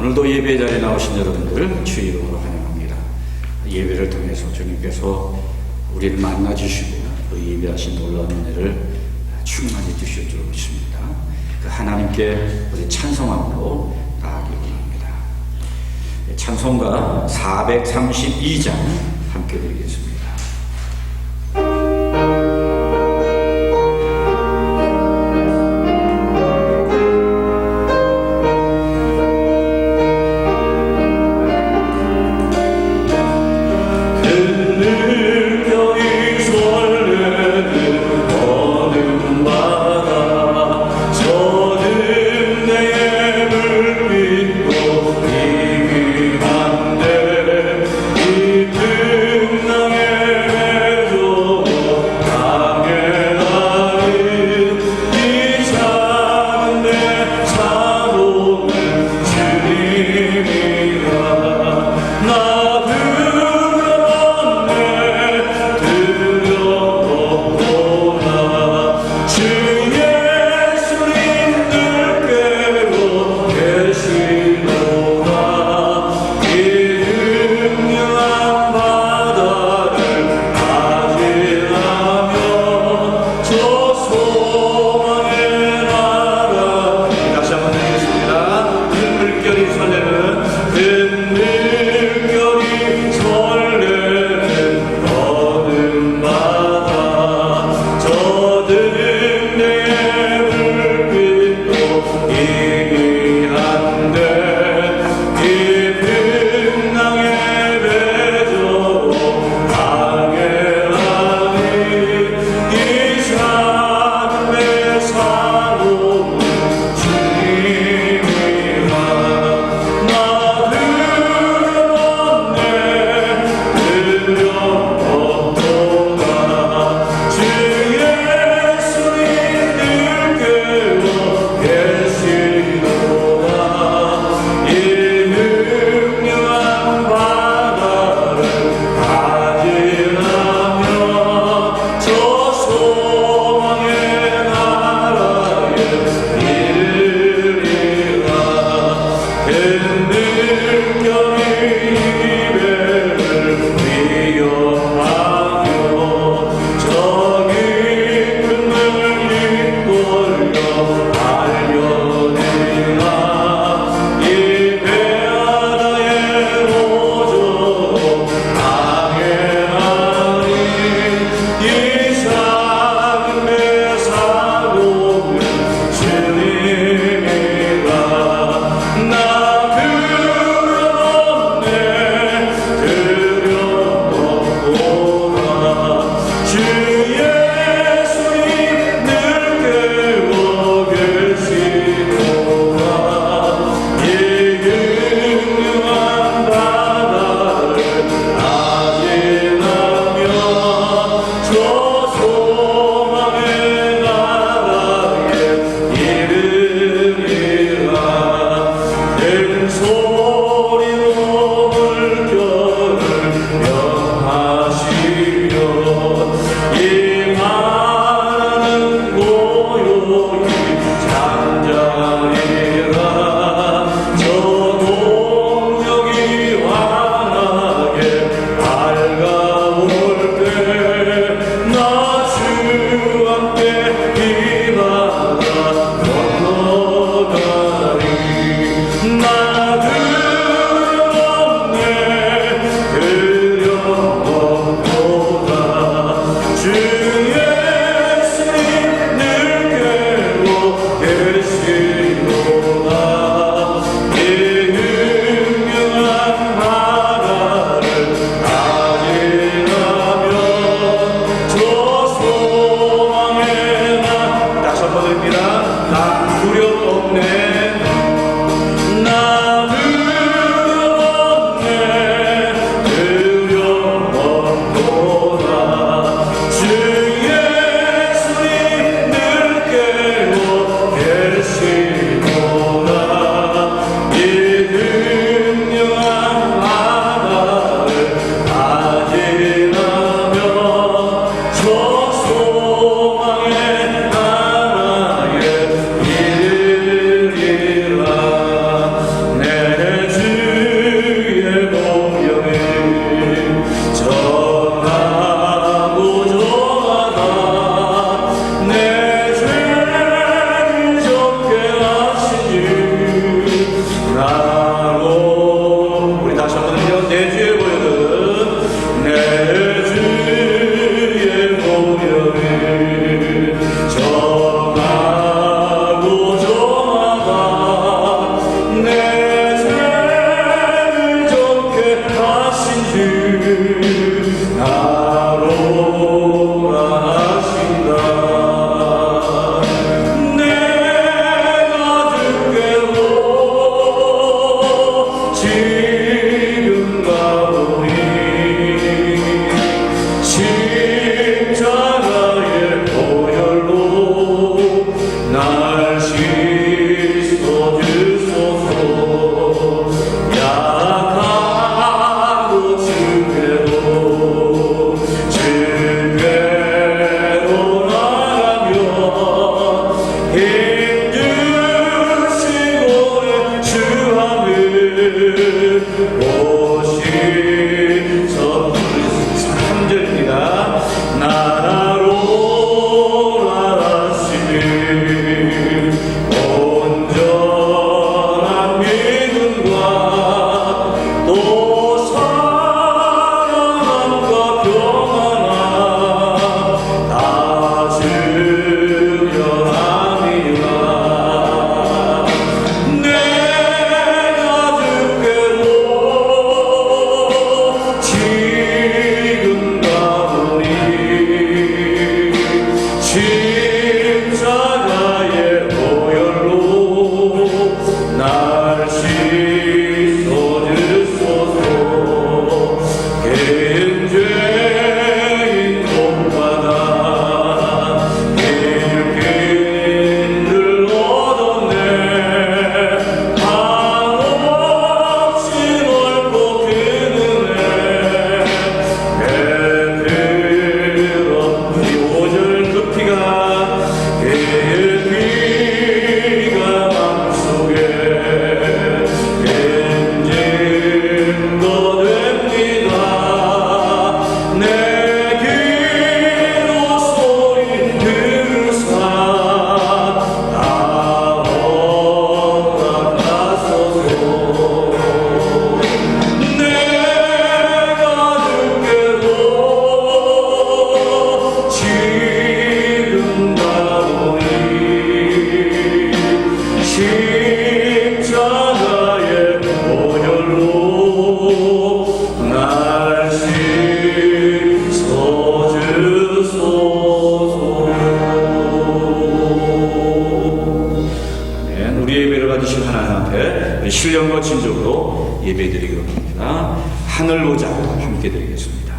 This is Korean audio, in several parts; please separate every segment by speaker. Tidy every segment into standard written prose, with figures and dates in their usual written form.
Speaker 1: 오늘도 예배 자리에 나오신 여러분들 주의 이름으로 환영합니다. 예배를 통해서 주님께서 우리를 만나 주시고 그 예배하신 놀라운 은혜를 충만히 주실 줄 믿습니다. 그 하나님께 우리 찬송함으로 나아가기 원합니다. 찬송가 432장 함께 드리겠습니다. 오신 첫 3절입니다. 나라로 나라시니 온전한 믿음과 또 사랑과 평안함 다 주려 함이라. 내가 주께로 지금 가오니 십자가의 보혈로 날 씻어주소서. 개인 죄인 복받아 길길들 얻었네. 한없이 넓고 큰 은혜 베풀어. 이 5절 그 피가 그의 피가 맘속에 엔진거 됩니다. 내 기도 소리 들으사 다 허락하소서. 내가 주께로 지금 가오니 십자가의 보혈로 날 씻어주소서. 아멘. 우리 예배를 받으신 하나님 앞에 신령과 진정으로 예배드리기로 합니다. 하늘 보자 함께 드리겠습니다.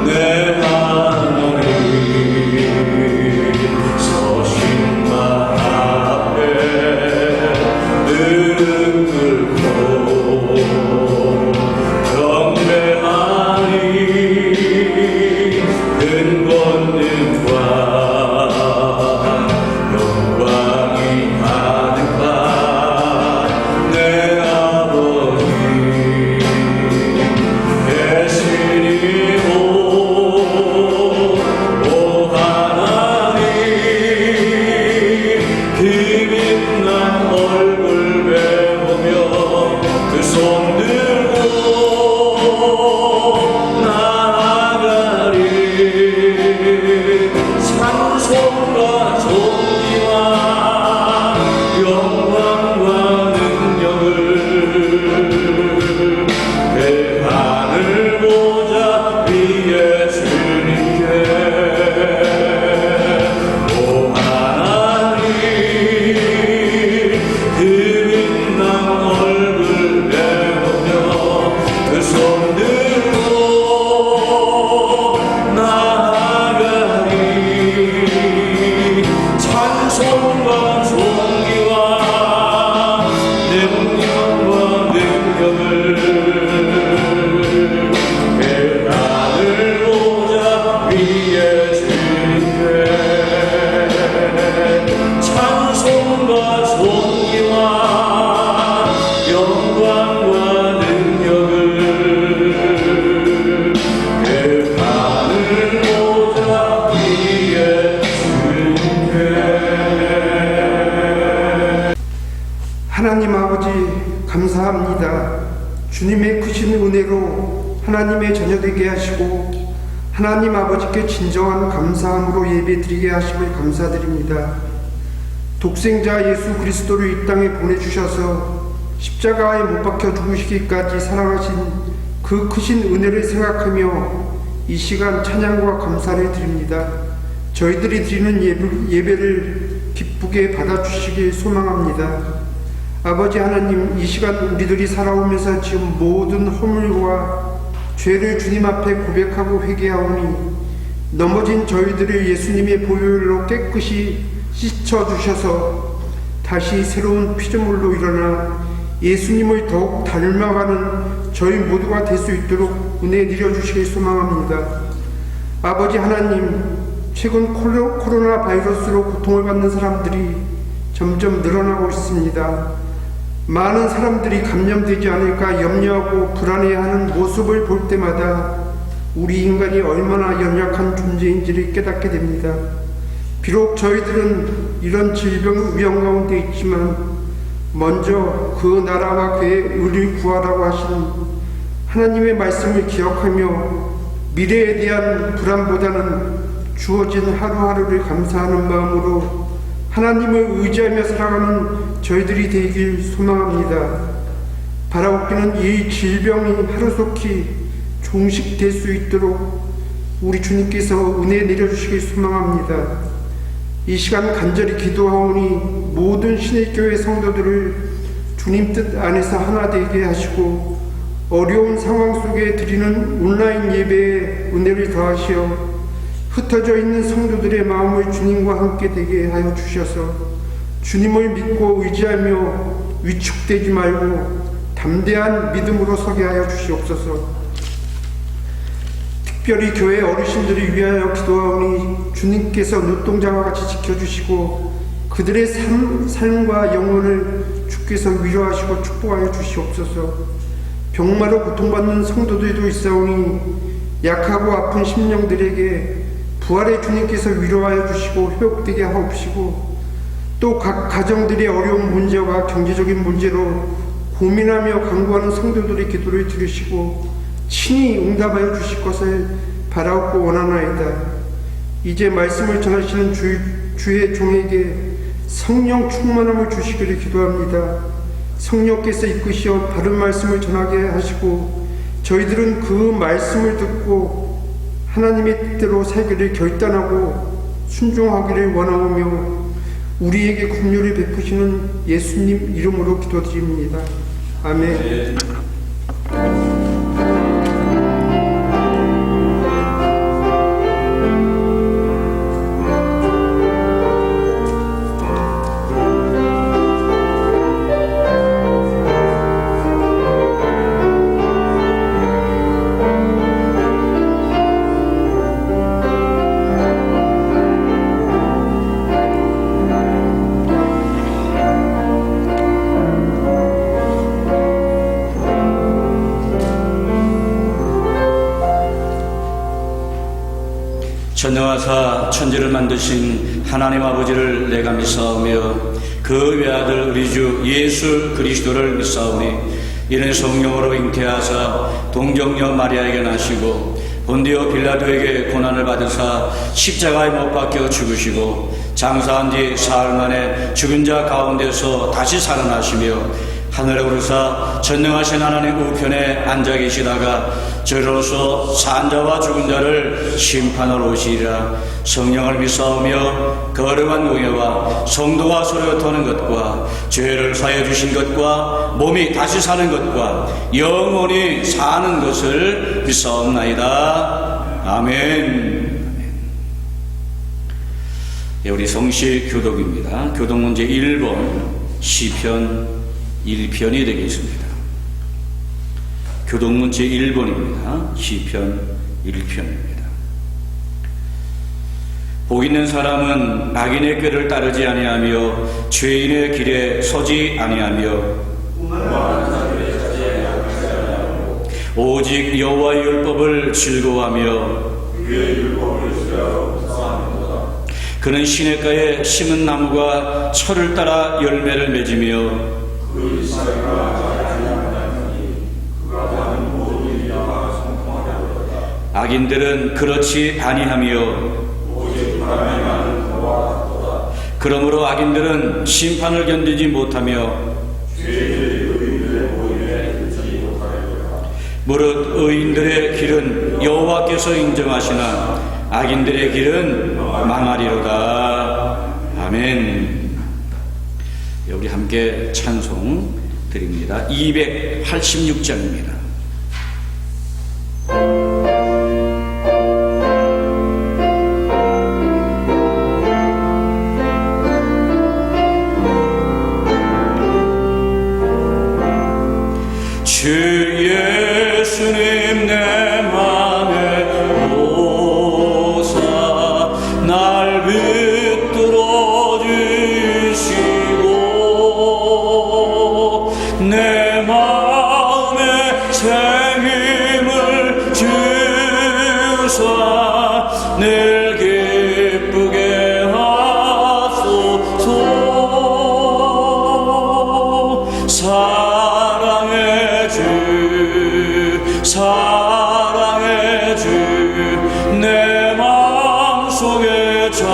Speaker 1: 내 하나님 서신 발 앞에 무릎 꿇고 경배하니 큰 권능과 영광이 가득한 내 아버지 계시니고 오 하나님 그 빛난 얼굴 배우며 그 손 들고 나아가리. 찬송과 존귀와 영광과 능력을 그 하늘 보좌 위에 주님께 오 하나님 그 빛난 얼굴 배우며 그 손 들고 나아가리. 찬송과 존귀와 능력과 능력을 그 하늘 보좌 위에 주님께 찬송과 존귀와 영광과 능력을 그 하늘 보좌 위에 주님께.
Speaker 2: 하나님 아버지 감사합니다. 주님의 크신 은혜로 하나님의 자녀되게 하시고 하나님 아버지께 진정한 감사함으로 예배드리게 하심을 감사드립니다. 독생자 예수 그리스도를 이 땅에 보내주셔서 십자가에 못 박혀 죽으시기까지 사랑하신 그 크신 은혜를 생각하며 이 시간 찬양과 감사를 드립니다. 저희들이 드리는 예배를 기쁘게 받아주시길 소망합니다. 아버지 하나님, 이 시간 우리들이 살아오면서 지금 모든 허물과 죄를 주님 앞에 고백하고 회개하오니 넘어진 저희들을 예수님의 보혈로 깨끗이 씻어주셔서 다시 새로운 피조물로 일어나 예수님을 더욱 닮아가는 저희 모두가 될 수 있도록 은혜 내려주시길 소망합니다. 아버지 하나님, 최근 코로나 바이러스로 고통을 받는 사람들이 점점 늘어나고 있습니다. 많은 사람들이 감염되지 않을까 염려하고 불안해하는 모습을 볼 때마다 우리 인간이 얼마나 연약한 존재인지를 깨닫게 됩니다. 비록 저희들은 이런 질병 위험 가운데 있지만 먼저 그 나라와 그의 의를 구하라고 하신 하나님의 말씀을 기억하며 미래에 대한 불안보다는 주어진 하루하루를 감사하는 마음으로 하나님을 의지하며 살아가는 저희들이 되길 소망합니다. 바라옵기는 이 질병이 하루속히 종식될 수 있도록 우리 주님께서 은혜 내려주시길 소망합니다. 이 시간 간절히 기도하오니 모든 신의 교회 성도들을 주님 뜻 안에서 하나 되게 하시고 어려운 상황 속에 드리는 온라인 예배에 은혜를 더하시어 흩어져 있는 성도들의 마음을 주님과 함께 되게 하여 주셔서 주님을 믿고 의지하며 위축되지 말고 담대한 믿음으로 서게 하여 주시옵소서. 특별히 교회 어르신들을 위하여 기도하오니 주님께서 눈동자와 같이 지켜주시고 그들의 삶과 영혼을 주께서 위로하시고 축복하여 주시옵소서. 병마로 고통받는 성도들도 있사오니 약하고 아픈 심령들에게 부활의 주님께서 위로하여 주시고 회복되게 하옵시고 또 각 가정들의 어려운 문제와 경제적인 문제로 고민하며 간구하는 성도들의 기도를 들으시고 친히 응답하여 주실 것을 바라옵고 원하나이다. 이제 말씀을 전하시는 주의 종에게 성령 충만함을 주시기를 기도합니다. 성령께서 이끄시어 바른 말씀을 전하게 하시고 저희들은 그 말씀을 듣고 하나님의 뜻대로 살기를 결단하고 순종하기를 원하오며 우리에게 긍휼을 베푸시는 예수님 이름으로 기도드립니다. 아멘.
Speaker 1: 전능하사 천지를 만드신 하나님 아버지를 내가 믿사오며 그 외아들 우리 주 예수 그리스도를 믿사오니 이는 성령으로 잉태하사 동정녀 마리아에게 나시고 본디오 빌라도에게 고난을 받으사 십자가에 못 박혀 죽으시고 장사한 뒤 사흘 만에 죽은 자 가운데서 다시 살아나시며 하늘에 오르사 전능하신 하나님 우편에 앉아 계시다가 저로서 산 자와 죽은 자를 심판하러 오시리라. 성령을 믿사오며 거룩한 공예와 성도가 서로 터는 것과 죄를 사해 주신 것과 몸이 다시 사는 것과 영원히 사는 것을 믿사옵나이다. 아멘. 우리 성시 교독입니다. 교독 문제 1번 시편 1편이 되겠습니다. 교독문제 1번입니다. 시편 1편입니다. 복 있는 사람은 악인의 꾀를 따르지 아니하며 죄인의 길에 서지 아니하며 오직 여호와의 율법을 즐거워하며 그는 시냇가에 심은 나무가 철을 따라 열매를 맺으며 악인들은 그렇지 아니하며 그러므로 악인들은 심판을 견디지 못하며 무릇 의인들의 길은 여호와께서 인정하시나 악인들의 길은 망하리로다. 아멘. 우리 함께 찬송 드립니다. 286장입니다. 주 예수님 내 맘에 오사 나 늘 기쁘게 하소서. 사랑의 주 사랑의 주 내 마음속에 찾아오사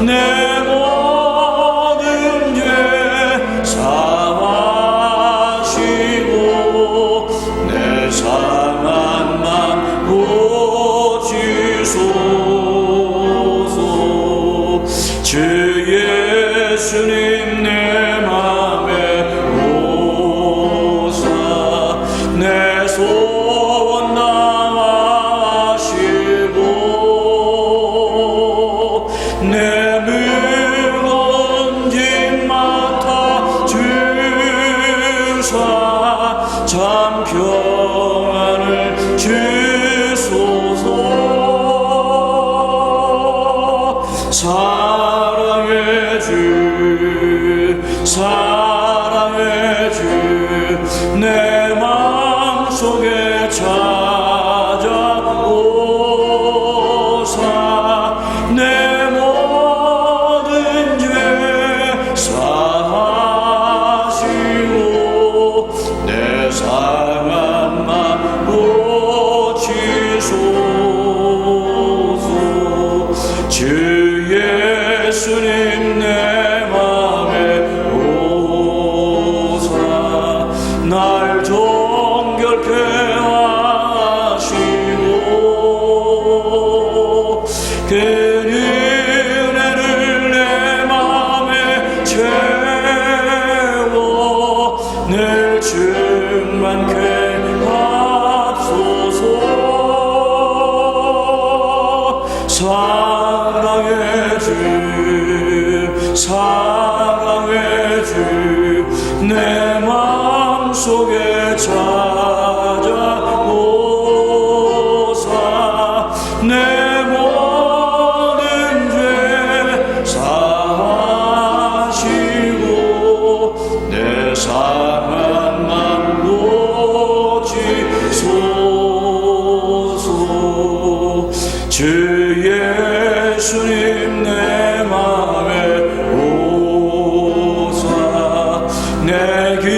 Speaker 1: 내 모든 죄 사하시고 내 상한 맘 고치소서. 주 예수님 내 맘에 오사 내 소원 당하시고 내 무거운 짐 맡아 주사 참 평안을 주소서. 사랑의 주 사랑의 주 내 마음속에 찾아오사 내 모든 죄 사하시고 내 상한 맘 고치소서. 주 예수님 내 맘에 오사 날 정결케 하시고 그 은혜를 내 맘에 채워 늘 충만케 하소서. 사랑의 주 사랑의 주 내 마음속에 찾아오사 내 모든 죄 사하시고 내 상한 맘 고치소서. 주 예수님 내 맘에 오사 내 길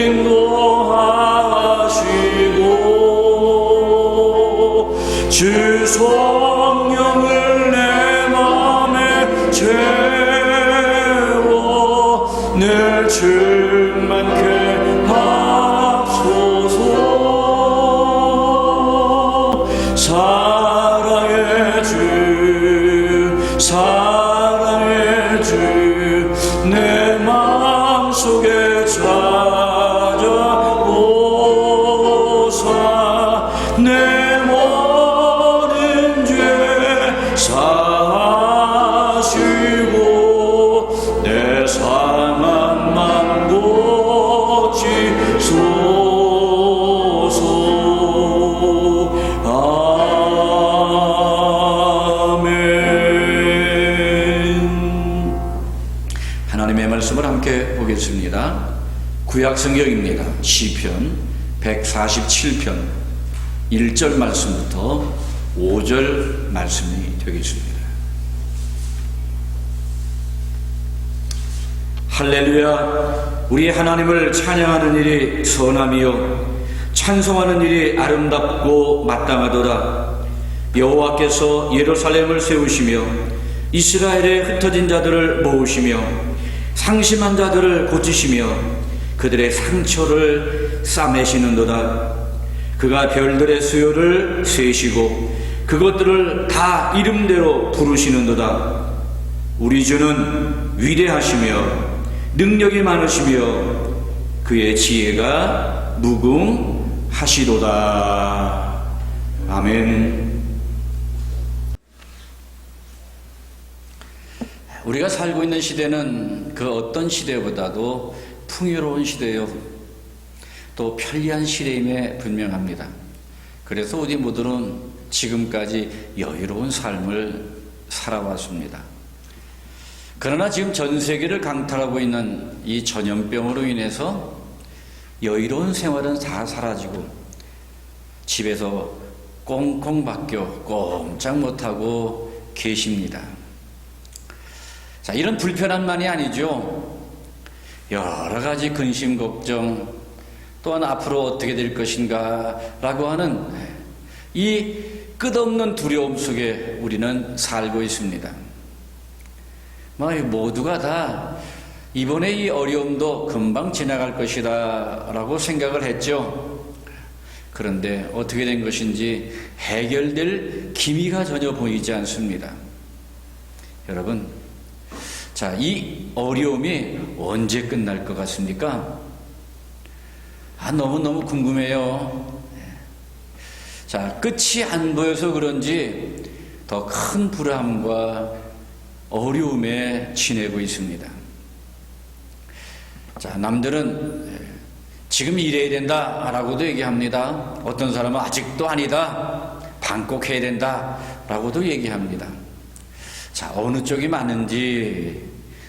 Speaker 1: 인도하시고 주 성령을 내 맘에 채워 늘 충만케 하소서. 사랑의 주 사랑의 주 내 마음속에 찾아오사 내 모든 죄 사하시고 내 상한 맘 고치소서. 아멘. 하나님의 말씀을 함께 보겠습니다. 구약 성경입니다. 시편 147편 1절 말씀부터 5절 말씀이 되겠습니다. 할렐루야. 우리 하나님을 찬양하는 일이 선함이요 찬송하는 일이 아름답고 마땅하도다. 여호와께서 예루살렘을 세우시며 이스라엘의 흩어진 자들을 모으시며 상심한 자들을 고치시며 그들의 상처를 싸매시는도다. 그가 별들의 수요를 세시고 그것들을 다 이름대로 부르시는도다. 우리 주는 위대하시며 능력이 많으시며 그의 지혜가 무궁하시도다. 아멘. 우리가 살고 있는 시대는 그 어떤 시대보다도 풍요로운 시대요, 또 편리한 시대임에 분명합니다. 그래서 우리 모두는 지금까지 여유로운 삶을 살아왔습니다. 그러나 지금 전 세계를 강탈하고 있는 이 전염병으로 인해서 여유로운 생활은 다 사라지고 집에서 꽁꽁 박혀 꼼짝 못하고 계십니다. 자, 이런 불편함만이 아니죠. 여러 가지 근심, 걱정, 또한 앞으로 어떻게 될 것인가 라고 하는 이 끝없는 두려움 속에 우리는 살고 있습니다. 모두가 다 이번에 이 어려움도 금방 지나갈 것이다 라고 생각을 했죠. 그런데 어떻게 된 것인지 해결될 기미가 전혀 보이지 않습니다. 여러분, 자, 이 어려움이 언제 끝날 것 같습니까? 너무너무 궁금해요. 자, 끝이 안 보여서 그런지 더 큰 불안과 어려움에 지내고 있습니다. 자, 남들은 지금 이래야 된다라고도 얘기합니다. 어떤 사람은 아직도 아니다, 반꼭 해야 된다라고도 얘기합니다. 자, 어느 쪽이 맞는지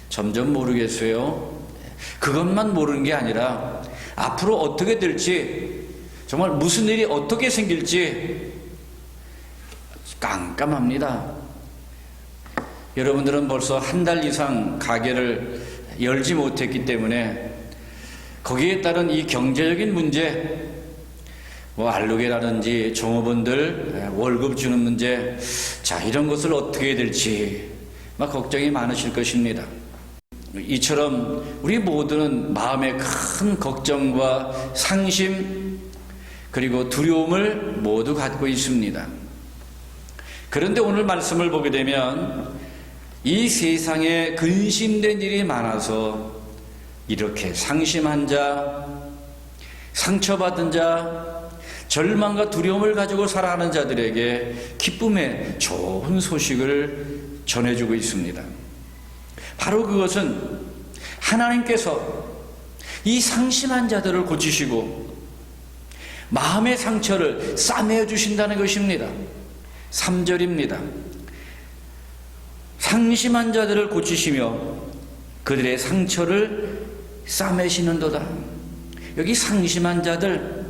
Speaker 1: 점점 모르겠어요. 그것만 모르는 게 아니라 앞으로 어떻게 될지, 정말 무슨 일이 어떻게 생길지 깜깜합니다. 여러분들은 벌써 한 달 이상 가게를 열지 못했기 때문에 거기에 따른 이 경제적인 문제, 알루게라든지 종업원들 월급 주는 문제, 자, 이런 것을 어떻게 해야 될지 걱정이 많으실 것입니다. 이처럼 우리 모두는 마음에 큰 걱정과 상심 그리고 두려움을 모두 갖고 있습니다. 그런데 오늘 말씀을 보게 되면 이 세상에 근심된 일이 많아서 이렇게 상심한 자, 상처받은 자, 절망과 두려움을 가지고 살아가는 자들에게 기쁨의 좋은 소식을 전해주고 있습니다. 바로 그것은 하나님께서 이 상심한 자들을 고치시고 마음의 상처를 싸매어 주신다는 것입니다. 3절입니다. 상심한 자들을 고치시며 그들의 상처를 싸매시는도다. 여기 상심한 자들,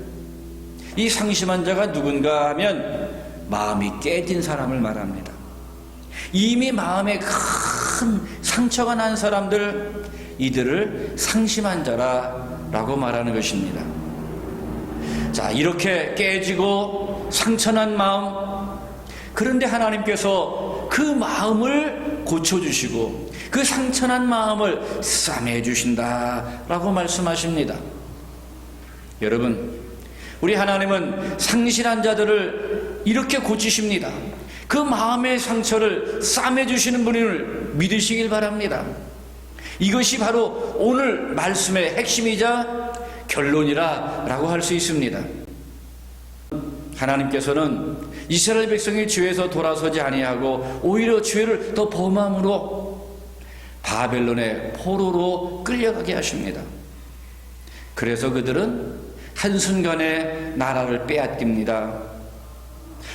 Speaker 1: 이 상심한 자가 누군가 하면 마음이 깨진 사람을 말합니다. 이미 마음에 큰 상처가 난 사람들, 이들을 상심한 자라고 말하는 것입니다. 자, 이렇게 깨지고 상처난 마음, 그런데 하나님께서 그 마음을 고쳐주시고 그 상처난 마음을 싸매주신다라고 말씀하십니다. 여러분, 우리 하나님은 상실한 자들을 이렇게 고치십니다. 그 마음의 상처를 싸매주시는 분을 믿으시길 바랍니다. 이것이 바로 오늘 말씀의 핵심이자 결론이라고 할 수 있습니다. 하나님께서는 이스라엘 백성이 죄에서 돌아서지 아니하고 오히려 죄를 더 범함으로 바벨론의 포로로 끌려가게 하십니다. 그래서 그들은 한순간에 나라를 빼앗깁니다.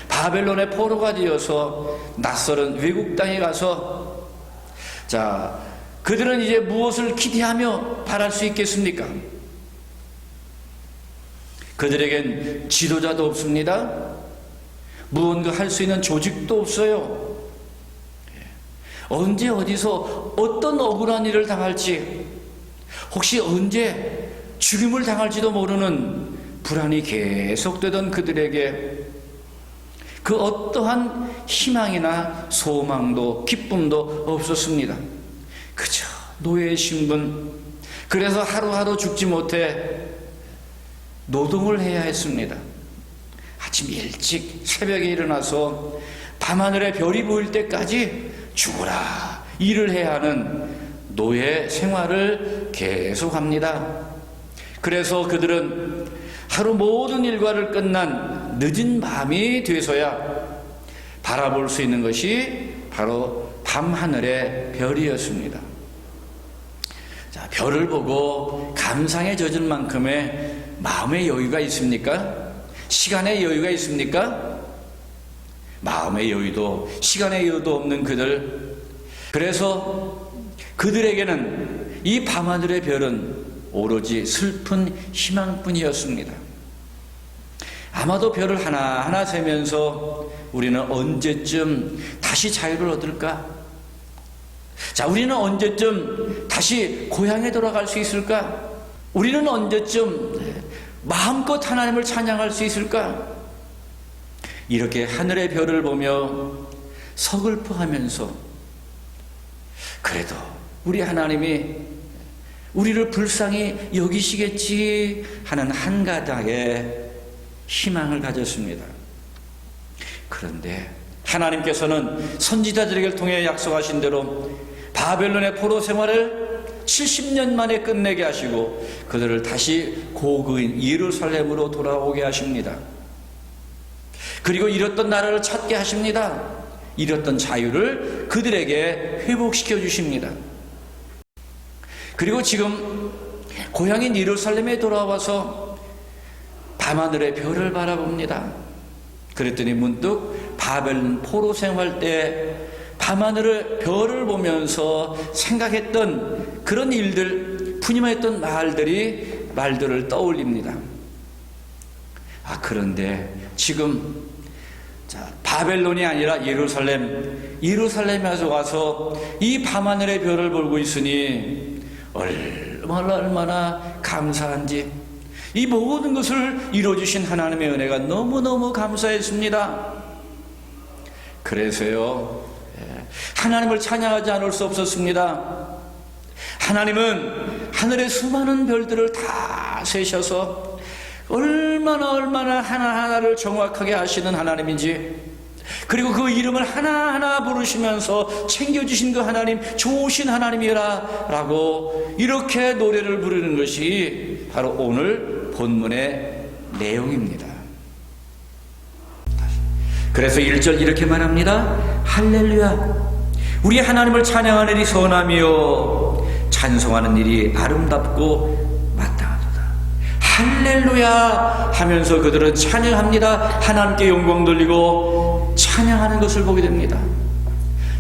Speaker 1: 바벨론의 포로가 되어서 낯설은 외국 땅에 가서, 자, 그들은 이제 무엇을 기대하며 바랄 수 있겠습니까? 그들에겐 지도자도 없습니다. 무언가 할 수 있는 조직도 없어요. 언제 어디서 어떤 억울한 일을 당할지, 혹시 언제 죽임을 당할지도 모르는 불안이 계속되던 그들에게 그 어떠한 희망이나 소망도 기쁨도 없었습니다. 그저 노예 신분, 그래서 하루하루 죽지 못해 노동을 해야 했습니다. 아침 일찍 새벽에 일어나서 밤하늘에 별이 보일 때까지 죽어라 일을 해야 하는 노예 생활을 계속합니다. 그래서 그들은 하루 모든 일과를 끝난 늦은 밤이 돼서야 바라볼 수 있는 것이 바로 밤하늘의 별이었습니다. 자, 별을 보고 감상에 젖은 만큼의 마음의 여유가 있습니까? 시간의 여유가 있습니까? 마음의 여유도 시간의 여유도 없는 그들, 그래서 그들에게는 이 밤하늘의 별은 오로지 슬픈 희망뿐이었습니다. 아마도 별을 하나하나 세면서 우리는 언제쯤 다시 자유를 얻을까? 자, 우리는 언제쯤 다시 고향에 돌아갈 수 있을까? 우리는 언제쯤 마음껏 하나님을 찬양할 수 있을까? 이렇게 하늘의 별을 보며 서글퍼하면서 그래도 우리 하나님이 우리를 불쌍히 여기시겠지 하는 한 가닥의 희망을 가졌습니다. 그런데 하나님께서는 선지자들에게 통해 약속하신 대로 바벨론의 포로 생활을 70년 만에 끝내게 하시고 그들을 다시 고국인 예루살렘으로 돌아오게 하십니다. 그리고 잃었던 나라를 찾게 하십니다. 잃었던 자유를 그들에게 회복시켜 주십니다. 그리고 지금 고향인 예루살렘에 돌아와서 밤하늘의 별을 바라봅니다. 그랬더니 문득 바벨론 포로 생활 때 밤하늘의 별을 보면서 생각했던 그런 일들, 푸념했던 말들을 떠올립니다. 그런데 지금 바벨론이 아니라 예루살렘에 와서 이 밤하늘의 별을 보고 있으니 얼마나 감사한지, 이 모든 것을 이루어주신 하나님의 은혜가 너무너무 감사했습니다. 그래서요, 하나님을 찬양하지 않을 수 없었습니다. 하나님은 하늘의 수많은 별들을 다 세셔서 얼마나 하나하나를 정확하게 아시는 하나님인지, 그리고 그 이름을 하나하나 부르시면서 챙겨주신 그 하나님, 좋으신 하나님이라 라고 이렇게 노래를 부르는 것이 바로 오늘 본문의 내용입니다. 그래서 1절 이렇게 말합니다. 할렐루야, 우리 하나님을 찬양하는 일이 선하며 찬송하는 일이 아름답고 마땅하도다. 할렐루야 하면서 그들은 찬양합니다. 하나님께 영광 돌리고 찬양하는 것을 보게 됩니다.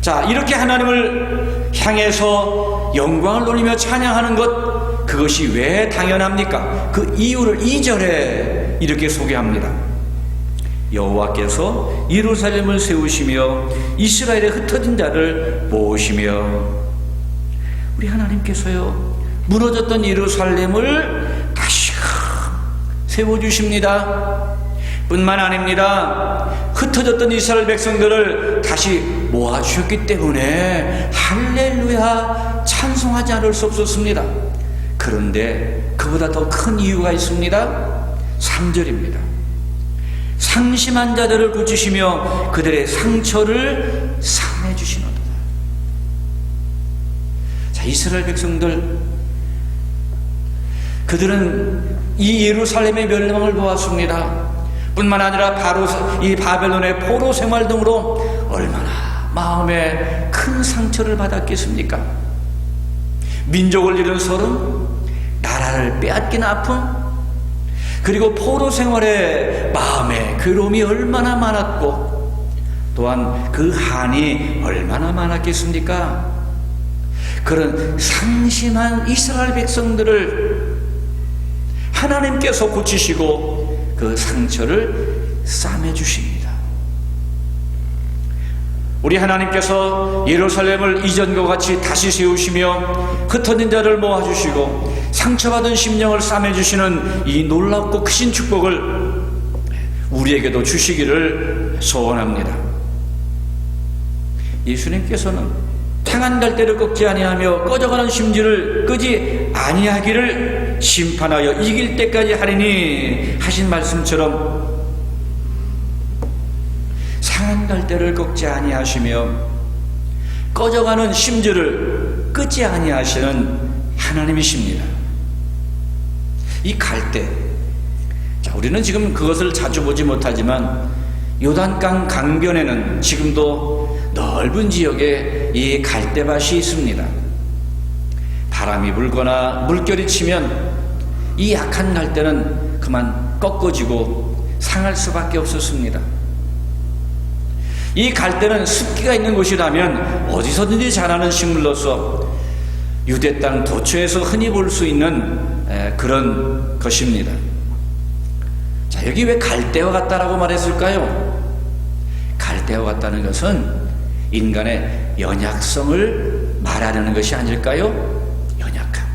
Speaker 1: 자, 이렇게 하나님을 향해서 영광을 돌리며 찬양하는 것, 그것이 왜 당연합니까? 그 이유를 2절에 이렇게 소개합니다. 여호와께서 예루살렘을 세우시며 이스라엘의 흩어진 자를 모으시며, 우리 하나님께서요, 무너졌던 예루살렘을 다시 세워주십니다. 뿐만 아닙니다. 흩어졌던 이스라엘 백성들을 다시 모아주셨기 때문에 할렐루야 찬송하지 않을 수 없었습니다. 그런데 그보다 더 큰 이유가 있습니다. 3절입니다. 상심한 자들을 고치시며 그들의 상처를 상해 주시노도다. 자, 이스라엘 백성들, 그들은 이 예루살렘의 멸망을 보았습니다. 뿐만 아니라 바로 이 바벨론의 포로 생활 등으로 얼마나 마음에 큰 상처를 받았겠습니까? 민족을 잃은 서름, 나라를 빼앗긴 아픔, 그리고 포로 생활에 마음의 괴로움이 얼마나 많았고, 또한 그 한이 얼마나 많았겠습니까? 그런 상심한 이스라엘 백성들을 하나님께서 고치시고 그 상처를 싸매 주십니다. 우리 하나님께서 예루살렘을 이전과 같이 다시 세우시며 흩어진 자를 모아주시고 상처받은 심령을 싸매주시는 이 놀랍고 크신 축복을 우리에게도 주시기를 소원합니다. 예수님께서는 향한 갈대를 꺾지 아니하며 꺼져가는 심지를 끄지 아니하기를 심판하여 이길 때까지 하리니 하신 말씀처럼 상한 갈대를 꺾지 아니하시며 꺼져가는 심지를 끄지 아니하시는 하나님이십니다. 이 갈대, 자, 우리는 지금 그것을 자주 보지 못하지만 요단강 강변에는 지금도 넓은 지역에 이 갈대밭이 있습니다. 바람이 불거나 물결이 치면 이 약한 갈대는 그만 꺾어지고 상할 수밖에 없었습니다. 이 갈대는 습기가 있는 곳이라면 어디서든지 자라는 식물로서 유대 땅 도처에서 흔히 볼 수 있는 그런 것입니다. 자, 여기 왜 갈대와 같다라고 말했을까요? 갈대와 같다는 것은 인간의 연약성을 말하려는 것이 아닐까요? 연약함.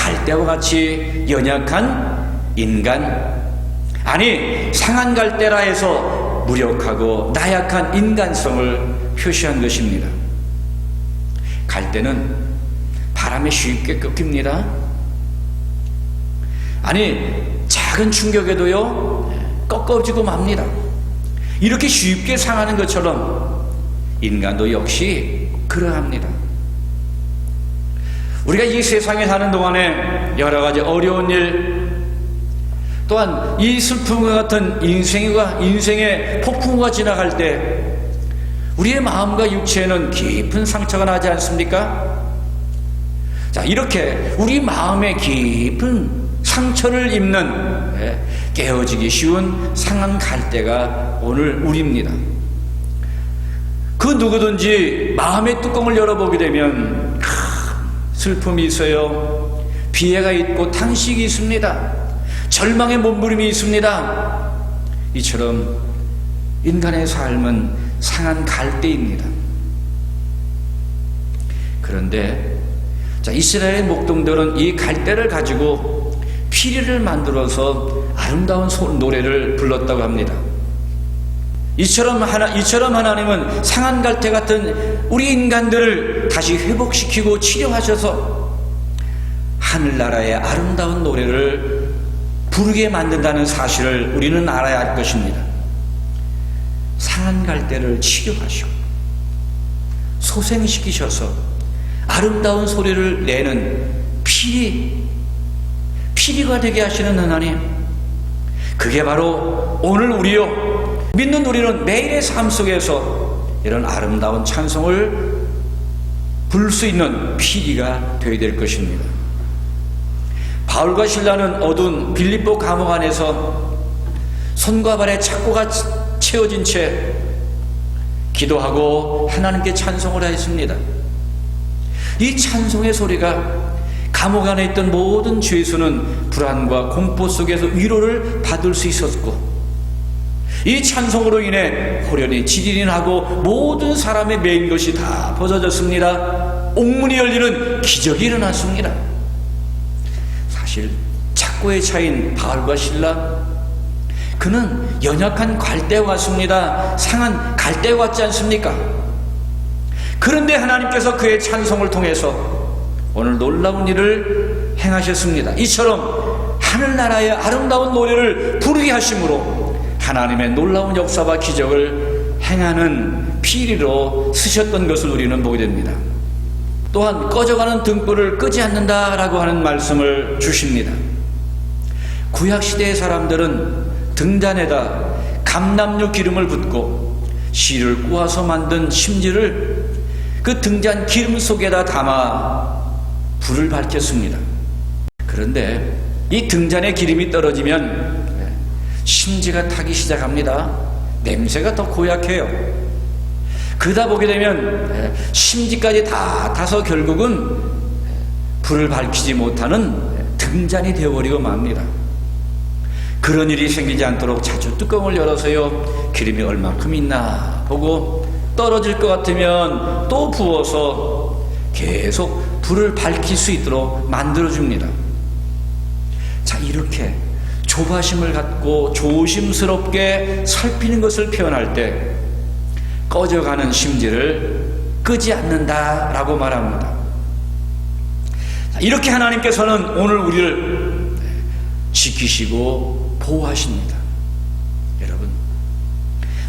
Speaker 1: 갈대와 같이 연약한 인간, 아니 상한 갈대라 해서 무력하고 나약한 인간성을 표시한 것입니다. 갈대는 바람에 쉽게 꺾입니다. 아니 작은 충격에도요 꺾어지고 맙니다. 이렇게 쉽게 상하는 것처럼 인간도 역시 그러합니다. 우리가 이 세상에 사는 동안에 여러 가지 어려운 일, 또한 이 슬픔과 같은 인생의 폭풍우가 지나갈 때 우리의 마음과 육체에는 깊은 상처가 나지 않습니까? 자, 이렇게 우리 마음에 깊은 상처를 입는 깨어지기 쉬운 상한 갈대가 오늘 우리입니다. 그 누구든지 마음의 뚜껑을 열어보게 되면 큰 슬픔이 있어요. 비애가 있고 탄식이 있습니다. 절망의 몸부림이 있습니다. 이처럼 인간의 삶은 상한 갈대입니다. 그런데 이스라엘 목동들은 이 갈대를 가지고 피리를 만들어서 아름다운 노래를 불렀다고 합니다. 이처럼 하나님은 상한 갈대 같은 우리 인간들을 다시 회복시키고 치료하셔서 하늘나라의 아름다운 노래를 부르게 만든다는 사실을 우리는 알아야 할 것입니다. 상한 갈대를 치료하시고 소생시키셔서 아름다운 소리를 내는 피리가 되게 하시는 하나님, 그게 바로 오늘 우리요 믿는 우리는 매일의 삶 속에서 이런 아름다운 찬송을 부를 수 있는 피리가 되어야 될 것입니다. 바울과 실라는 어두운 빌립보 감옥 안에서 손과 발에 착고가 채워진 채 기도하고 하나님께 찬송을 하였습니다. 이 찬송의 소리가 감옥 안에 있던 모든 죄수는 불안과 공포 속에서 위로를 받을 수 있었고, 이 찬송으로 인해 호련히 지진이 나고 모든 사람의 매인 것이 다 벗어졌습니다. 옥문이 열리는 기적이 일어났습니다. 사실 착고에 차인 바울과 실라, 그는 연약한 갈대와 같습니다. 상한 갈대와 같지 않습니까? 그런데 하나님께서 그의 찬송을 통해서 오늘 놀라운 일을 행하셨습니다. 이처럼 하늘나라의 아름다운 노래를 부르게 하심으로 하나님의 놀라운 역사와 기적을 행하는 피리로 쓰셨던 것을 우리는 보게 됩니다. 또한 꺼져가는 등불을 끄지 않는다라고 하는 말씀을 주십니다. 구약시대의 사람들은 등잔에다 감람류 기름을 붓고 실을 꼬아서 만든 심지를 그 등잔 기름 속에다 담아 불을 밝혔습니다. 그런데 이 등잔에 기름이 떨어지면 심지가 타기 시작합니다. 냄새가 더 고약해요. 그러다 보게 되면 심지까지 다 타서 결국은 불을 밝히지 못하는 등잔이 되어버리고 맙니다. 그런 일이 생기지 않도록 자주 뚜껑을 열어서요, 기름이 얼만큼 있나 보고 떨어질 것 같으면 또 부어서 계속 불을 밝힐 수 있도록 만들어줍니다. 자, 이렇게 조바심을 갖고 조심스럽게 살피는 것을 표현할 때 꺼져가는 심지를 끄지 않는다라고 말합니다. 자, 이렇게 하나님께서는 오늘 우리를 지키시고 보호하십니다. 여러분,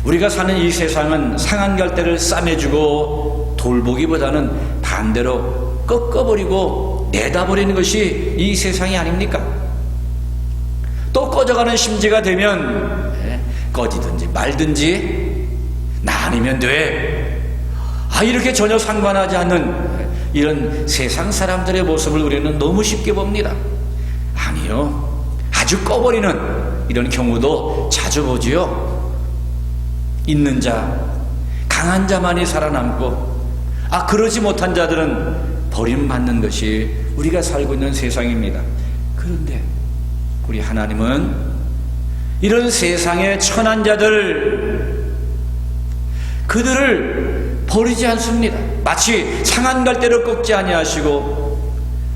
Speaker 1: 우리가 사는 이 세상은 상한 갈대를 싸매주고 돌보기보다는 반대로 꺾어버리고 내다버리는 것이 이 세상이 아닙니까? 또 꺼져가는 심지가 되면 꺼지든지 말든지 나 아니면 돼, 이렇게 전혀 상관하지 않는 이런 세상 사람들의 모습을 우리는 너무 쉽게 봅니다. 아니요, 아주 꺼버리는 이런 경우도 자주 보지요. 있는 자, 강한 자만이 살아남고 그러지 못한 자들은 버림받는 것이 우리가 살고 있는 세상입니다. 그런데 우리 하나님은 이런 세상의 천한 자들, 그들을 버리지 않습니다. 마치 상한 갈대를 꺾지 아니하시고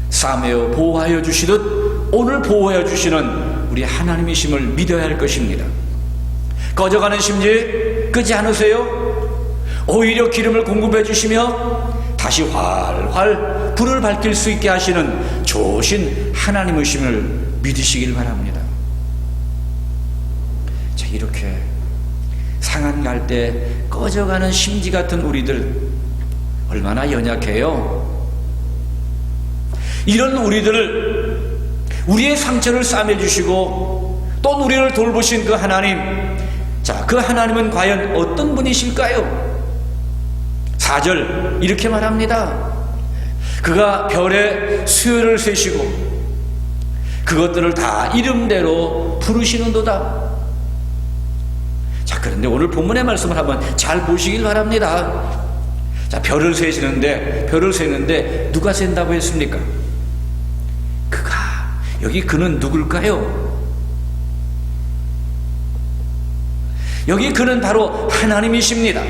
Speaker 1: 싸매어 보호하여 주시듯 오늘 보호하여 주시는 우리 하나님이심을 믿어야 할 것입니다. 꺼져가는 심지 끄지 않으세요. 오히려 기름을 공급해 주시며 다시 활활 불을 밝힐 수 있게 하시는 좋으신 하나님이심을 믿으시길 바랍니다. 자, 이렇게 상한 갈대 꺼져가는 심지 같은 우리들 얼마나 연약해요. 이런 우리들을, 우리의 상처를 싸매주시고 또 우리를 돌보신 그 하나님, 자, 그 하나님은 과연 어떤 분이실까요? 4절 이렇게 말합니다. 그가 별의 수요를 세시고 그것들을 다 이름대로 부르시는도다. 자, 그런데 오늘 본문의 말씀을 한번 잘 보시길 바랍니다. 자, 별을 세는데 누가 센다고 했습니까? 그가. 여기 그는 누굴까요? 여기 그는 바로 하나님이십니다.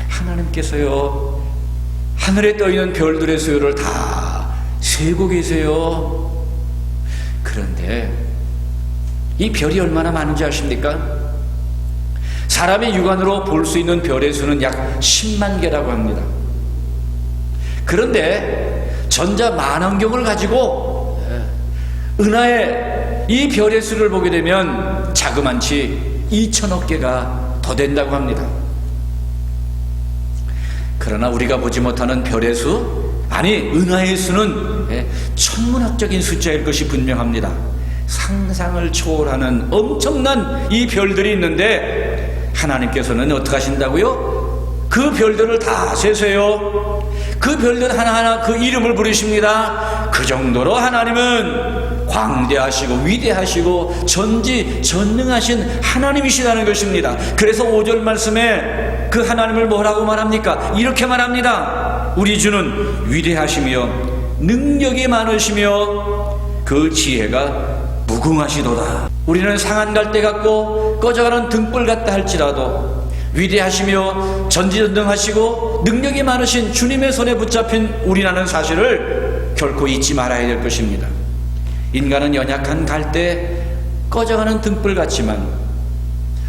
Speaker 1: 하나님께서요, 하늘에 떠있는 별들의 수요를 다 세고 계세요. 그런데 이 별이 얼마나 많은지 아십니까? 사람의 육안으로 볼 수 있는 별의 수는 약 10만 개라고 합니다. 그런데 전자만원경을 가지고 은하의 이 별의 수를 보게 되면 자그만치 2천억 개가 더 된다고 합니다. 그러나 우리가 보지 못하는 별의 수, 아니 은하의 수는 천문학적인 숫자일 것이 분명합니다. 상상을 초월하는 엄청난 이 별들이 있는데 하나님께서는 어떻게 하신다고요? 그 별들을 다 세세요. 그 별들 하나하나 그 이름을 부르십니다. 그 정도로 하나님은 광대하시고 위대하시고 전지전능하신 하나님이시라는 것입니다. 그래서 5절 말씀에 그 하나님을 뭐라고 말합니까? 이렇게 말합니다. 우리 주는 위대하시며 능력이 많으시며 그 지혜가 무궁하시도다. 우리는 상한 갈대 같고 꺼져가는 등불 같다 할지라도 위대하시며 전지전능하시고 능력이 많으신 주님의 손에 붙잡힌 우리라는 사실을 결코 잊지 말아야 될 것입니다. 인간은 연약한 갈대, 꺼져가는 등불 같지만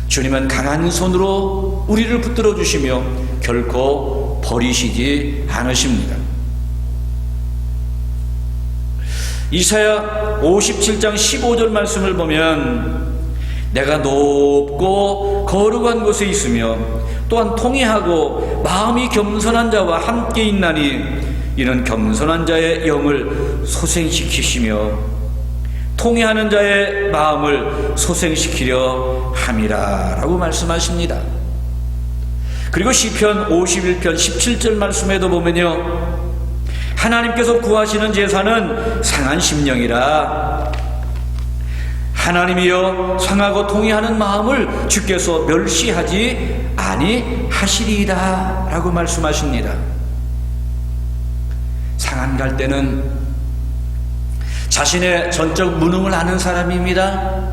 Speaker 1: 주님은 강한 손으로 우리를 붙들어 주시며 결코 버리시지 않으십니다. 이사야 57장 15절 말씀을 보면 내가 높고 거룩한 곳에 있으며 또한 통회하고 마음이 겸손한 자와 함께 있나니 이는 겸손한 자의 영을 소생시키시며 통회하는 자의 마음을 소생시키려 함이라 라고 말씀하십니다. 그리고 시편 51편 17절 말씀에도 보면요, 하나님께서 구하시는 제사는 상한 심령이라 하나님이여 상하고 통회하는 마음을 주께서 멸시하지 아니하시리이다 라고 말씀하십니다. 상한 갈대는 자신의 전적 무능을 아는 사람입니다.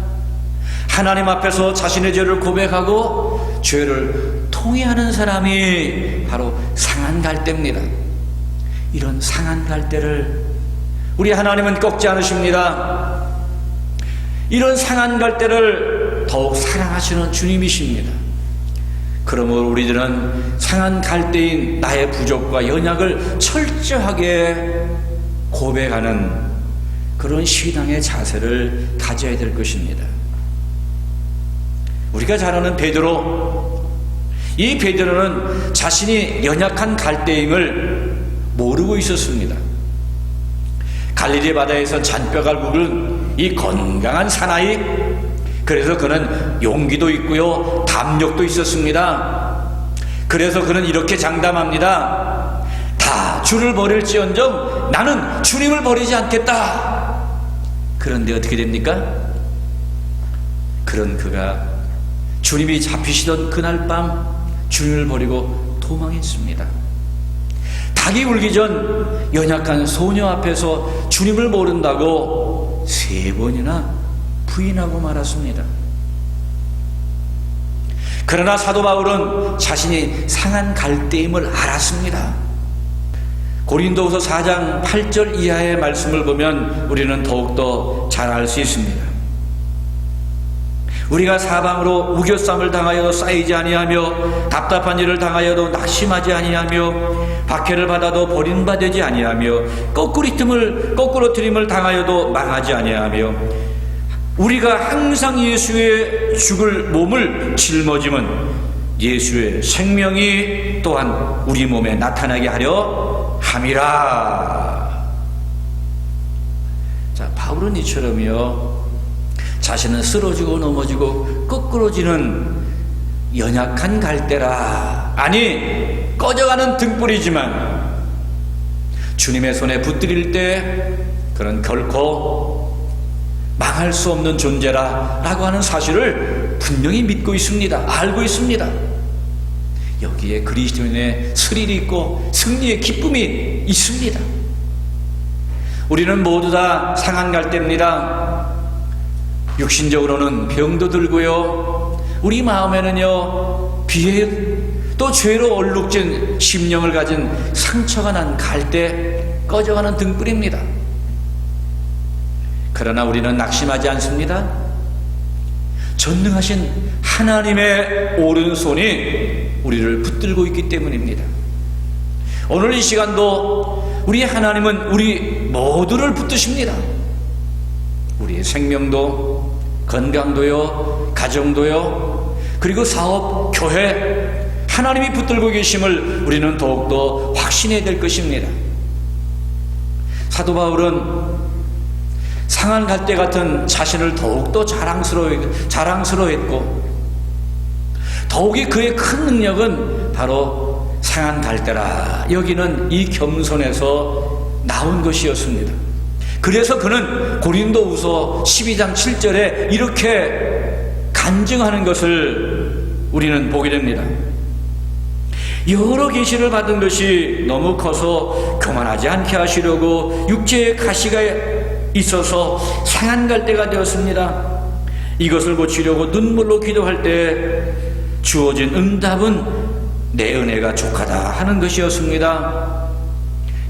Speaker 1: 하나님 앞에서 자신의 죄를 고백하고 죄를 통회하는 사람이 바로 상한 갈대입니다. 이런 상한 갈대를 우리 하나님은 꺾지 않으십니다. 이런 상한 갈대를 더욱 사랑하시는 주님이십니다. 그러므로 우리들은 상한 갈대인 나의 부족과 연약을 철저하게 고백하는 그런 신앙의 자세를 가져야 될 것입니다. 우리가 잘 아는 베드로, 이 베드로는 자신이 연약한 갈대임을 모르고 있었습니다. 갈릴리 바다에서 잔뼈가 굵은 이 건강한 사나이, 그래서 그는 용기도 있고요 담력도 있었습니다. 그래서 그는 이렇게 장담합니다. 다 주를 버릴지언정 나는 주님을 버리지 않겠다. 그런데 어떻게 됩니까? 그런 그가 주님이 잡히시던 그날 밤 주님을 버리고 도망했습니다. 닭이 울기 전 연약한 소녀 앞에서 주님을 모른다고 3번이나
Speaker 3: 부인하고 말았습니다. 그러나 사도 바울은 자신이 상한 갈대임을 알았습니다. 고린도후서 4장 8절 이하의 말씀을 보면 우리는 더욱더 잘 알 수 있습니다. 우리가 사방으로 우겨쌈을 당하여도 쌓이지 아니하며 답답한 일을 당하여도 낙심하지 아니하며 박해를 받아도 버림받지 아니하며 거꾸로 트림을 당하여도 망하지 아니하며 우리가 항상 예수의 죽을 몸을 짊어지면 예수의 생명이 또한 우리 몸에 나타나게 하려 함이라. 자, 바울은 이처럼요, 자신은 쓰러지고 넘어지고 거꾸로지는 연약한 갈대라, 아니 꺼져가는 등불이지만 주님의 손에 붙들릴 때 그런 결코 망할 수 없는 존재라 라고 하는 사실을 분명히 믿고 있습니다. 알고 있습니다. 여기에 그리스도인의 스릴이 있고 승리의 기쁨이 있습니다. 우리는 모두 다 상한 갈대입니다. 육신적으로는 병도 들고요, 우리 마음에는요 비에 또 죄로 얼룩진 심령을 가진 상처가 난 갈대, 꺼져가는 등불입니다. 그러나 우리는 낙심하지 않습니다. 전능하신 하나님의 오른손이 우리를 붙들고 있기 때문입니다. 오늘 이 시간도 우리 하나님은 우리 모두를 붙드십니다. 우리의 생명도, 건강도요, 가정도요, 그리고 사업, 교회, 하나님이 붙들고 계심을 우리는 더욱더 확신해야 될 것입니다. 사도 바울은 상한 갈대 같은 자신을 더욱더 자랑스러워했고, 더욱이 그의 큰 능력은 바로 상한 갈대라 여기는 이 겸손에서 나온 것이었습니다. 그래서 그는 고린도후서 12장 7절에 이렇게 간증하는 것을 우리는 보게 됩니다. 여러 계시를 받은 것이 너무 커서 교만하지 않게 하시려고 육체의 가시가 있어서 상한 갈대가 되었습니다. 이것을 고치려고 눈물로 기도할 때 주어진 응답은 내 은혜가 족하다 하는 것이었습니다.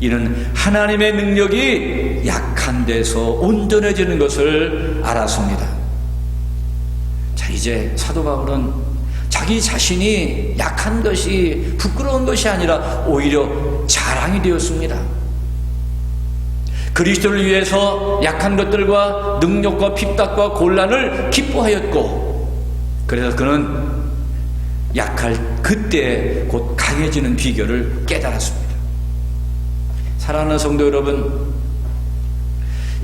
Speaker 3: 이는 하나님의 능력이 약한 데서 온전해지는 것을 알았습니다. 자, 이제 사도 바울은 자기 자신이 약한 것이 부끄러운 것이 아니라 오히려 자랑이 되었습니다. 그리스도를 위해서 약한 것들과 능력과 핍박과 곤란을 기뻐하였고, 그래서 그는 약할 그때 곧 강해지는 비결을 깨달았습니다. 사랑하는 성도 여러분,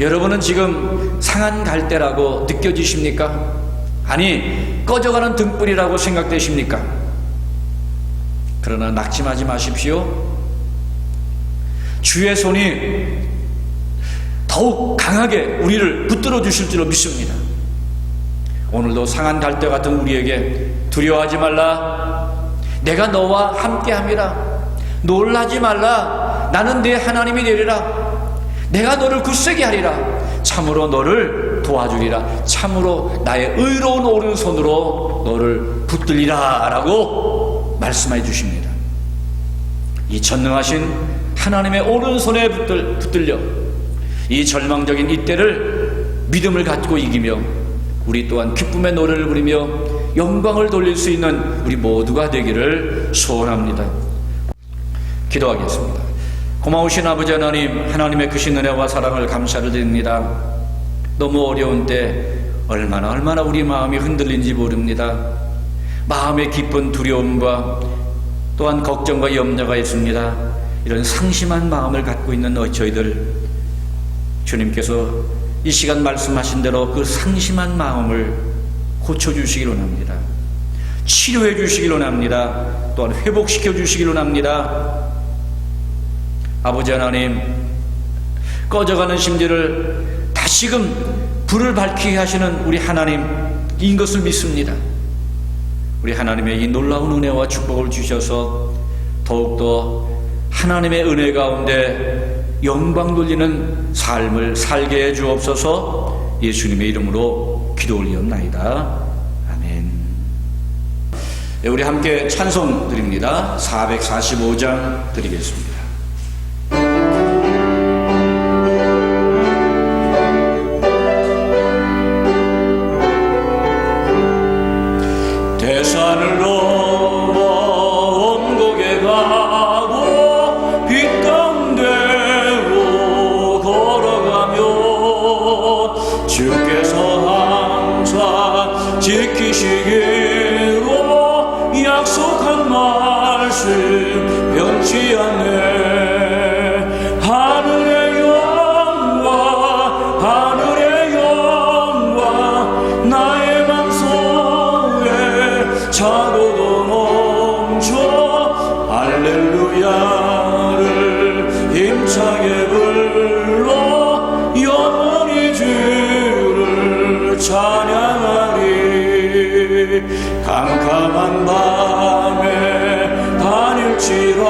Speaker 3: 여러분은 지금 상한 갈대라고 느껴지십니까? 아니, 꺼져가는 등불이라고 생각되십니까? 그러나 낙심하지 마십시오. 주의 손이 더욱 강하게 우리를 붙들어 주실 줄로 믿습니다. 오늘도 상한 갈대 같은 우리에게 두려워하지 말라, 내가 너와 함께함이라, 놀라지 말라, 나는 네 하나님이 되리라, 내가 너를 굳세게 하리라, 참으로 너를 도와주리라, 참으로 나의 의로운 오른손으로 너를 붙들리라 라고 말씀해 주십니다. 이 전능하신 하나님의 오른손에 붙들려 이 절망적인 이때를 믿음을 갖고 이기며 우리 또한 기쁨의 노래를 부리며 영광을 돌릴 수 있는 우리 모두가 되기를 소원합니다. 기도하겠습니다. 고마우신 아버지 하나님, 하나님의 크신 은혜와 사랑을 감사를 드립니다. 너무 어려운 때 얼마나 우리 마음이 흔들린지 모릅니다. 마음에 깊은 두려움과 또한 걱정과 염려가 있습니다. 이런 상심한 마음을 갖고 있는 저희들, 주님께서 이 시간 말씀하신 대로 그 상심한 마음을 고쳐주시기로 합니다. 치료해 주시기로 합니다. 또한 회복시켜 주시기로 합니다. 아버지 하나님, 꺼져가는 심지를 다시금 불을 밝히게 하시는 우리 하나님인 것을 믿습니다. 우리 하나님의 이 놀라운 은혜와 축복을 주셔서 더욱더 하나님의 은혜 가운데 영광 돌리는 삶을 살게 해 주옵소서. 예수님의 이름으로 기도 올리옵나이다. 아멘. 네, 우리 함께 찬송 드립니다. 445장 드리겠습니다. 대산을 넘어 원곡에 가고 빛 가운데로 걸어가며 주께서 항상 지키시기로 약속한 말씀 변치 않네. 하늘의 영광 하늘의 영광 나의 맘속에 차고도 넘쳐 할렐루야를 힘차게 불러 영원히 주를 찬양하리. 캄캄한 밤에 다닐지라도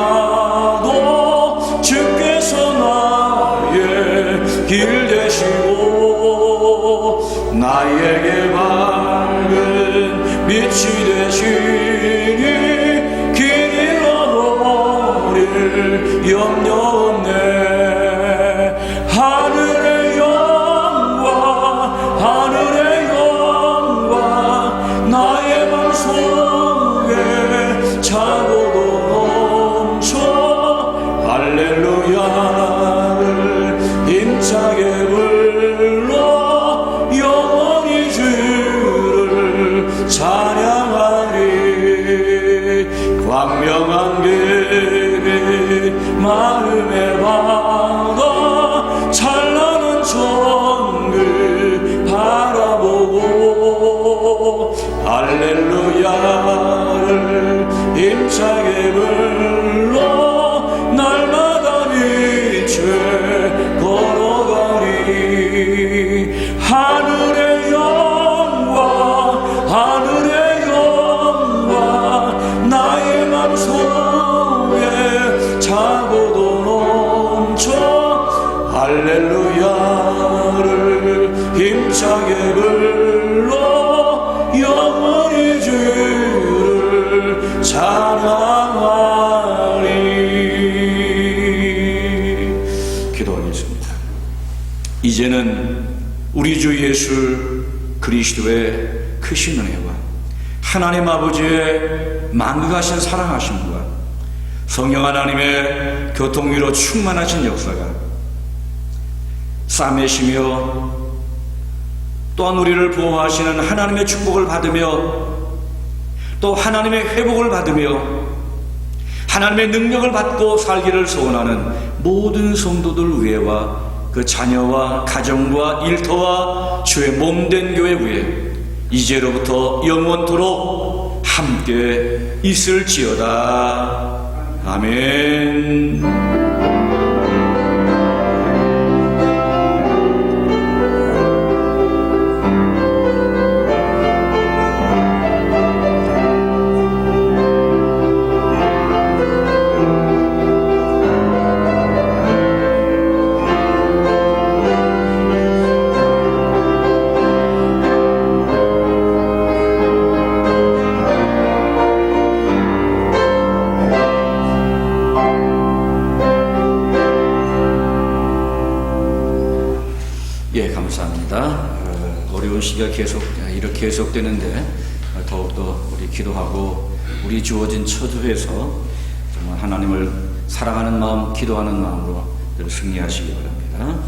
Speaker 3: 주께서 나의 길 되시고 나에게 밝은 빛이 되시니 길 잃어버릴 염려 없네. 하늘의 영광 하늘의 영광 나의 맘속에 차고도 넘쳐 할렐루야를 힘차게 불러 영원히 주를 찬양하리. 광명한 길이 마음에 받아 찬란한 정글 바라보고 할렐루야를 힘차게 불러 날마다 빛에 걸어가리. 하늘의 영광 하늘의 영광 나의 맘속에 차고도 넘쳐 할렐루야를 힘차게 불러 영원히 주를 찬양하리. 기도하겠습니다. 이제는 우리 주 예수 그리스도의 크신 은혜와 하나님 아버지의 만극하신 사랑하심과 성령 하나님의 교통위로 충만하신 역사가 싸매시며 또한 우리를 보호하시는 하나님의 축복을 받으며 또 하나님의 회복을 받으며 하나님의 능력을 받고 살기를 소원하는 모든 성도들 위에와 그 자녀와 가정과 일터와 주의 몸된 교회 위에 이제로부터 영원토록 함께 있을지어다. 아멘. 예, 감사합니다. 어려운 시기가 이렇게 계속되는데 더욱더 우리 기도하고 우리 주어진 처소에서 정말 하나님을 사랑하는 마음, 기도하는 마음으로 늘 승리하시기 바랍니다.